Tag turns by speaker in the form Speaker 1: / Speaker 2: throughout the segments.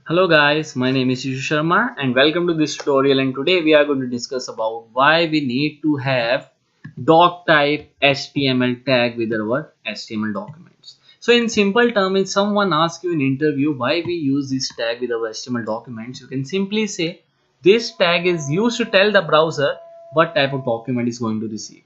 Speaker 1: Hello guys, my name is Ishu Sharma and welcome to this tutorial, and today we are going to discuss about why we need to have doc type HTML tag with our HTML documents. So in simple terms, if someone asks you in interview why we use this tag with our HTML documents, you can simply say this tag is used to tell the browser what type of document is going to receive.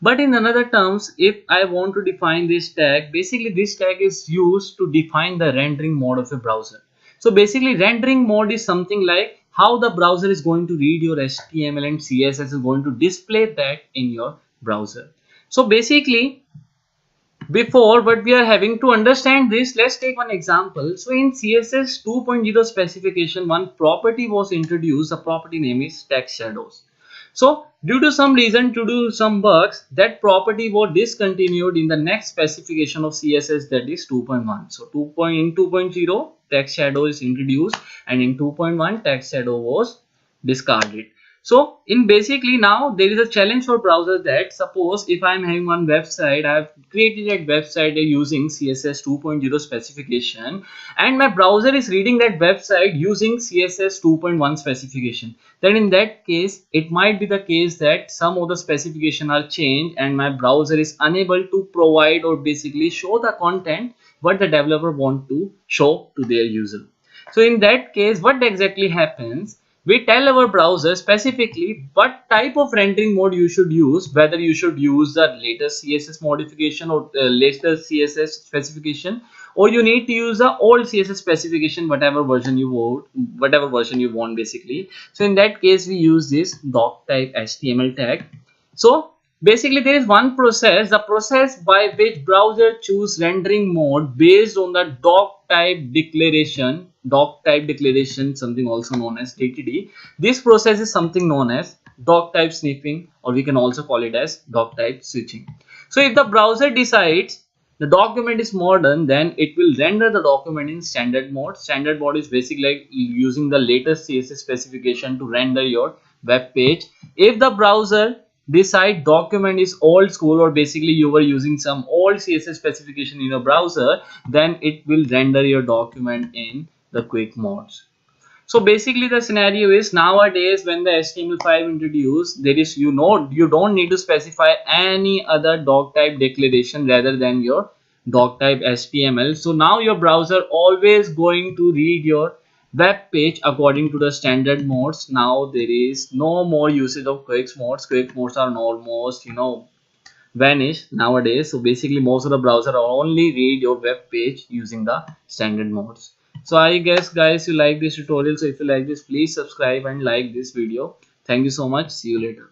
Speaker 1: But in another terms, if I want to define this tag, basically this tag is used to define the rendering mode of a browser. So basically rendering mode is something like how the browser is going to read your HTML and CSS is going to display that in your browser. So basically before, but we are having to understand this, let's take one example. So in CSS 2.0 specification, one property was introduced. The property name is text shadows. So due to some reason, due to some bugs, that property was discontinued in the next specification of CSS, that is 2.1. So in 2.0 text shadow is introduced, and in 2.1 text shadow was discarded. So in basically now there is a challenge for browsers that suppose if I am having one website, I have created that website using CSS 2.0 specification, and my browser is reading that website using CSS 2.1 specification. Then in that case, it might be the case that some of the specification are changed and my browser is unable to provide or basically show the content what the developer want to show to their user. So in that case, what exactly happens? We tell our browser specifically what type of rendering mode you should use, whether you should use the latest CSS modification or latest CSS specification, or you need to use the old CSS specification, whatever version you want basically. So in that case, we use this doctype HTML tag. So basically there is one process, the process by which browser choose rendering mode based on the doctype declaration, something also known as DTD. This process is something known as doctype sniffing, or we can also call it as doctype switching. So if the browser decides the document is modern, then it will render the document in standard mode. Standard mode is basically like using the latest CSS specification to render your web page. If the browser decide document is old school, or basically you were using some old CSS specification in your browser, then it will render your document in the quick modes. So basically the scenario is nowadays when the HTML5 introduced, there is you don't need to specify any other doctype declaration rather than your doctype HTML. So now your browser always going to read your web page according to the standard modes. Now there is no more usage of quick modes. Quick modes are almost vanished nowadays. So basically most of the browser only read your web page using the standard modes. So I guess guys you like this tutorial. So if you like this, please subscribe and like this video. Thank you so much. See you later.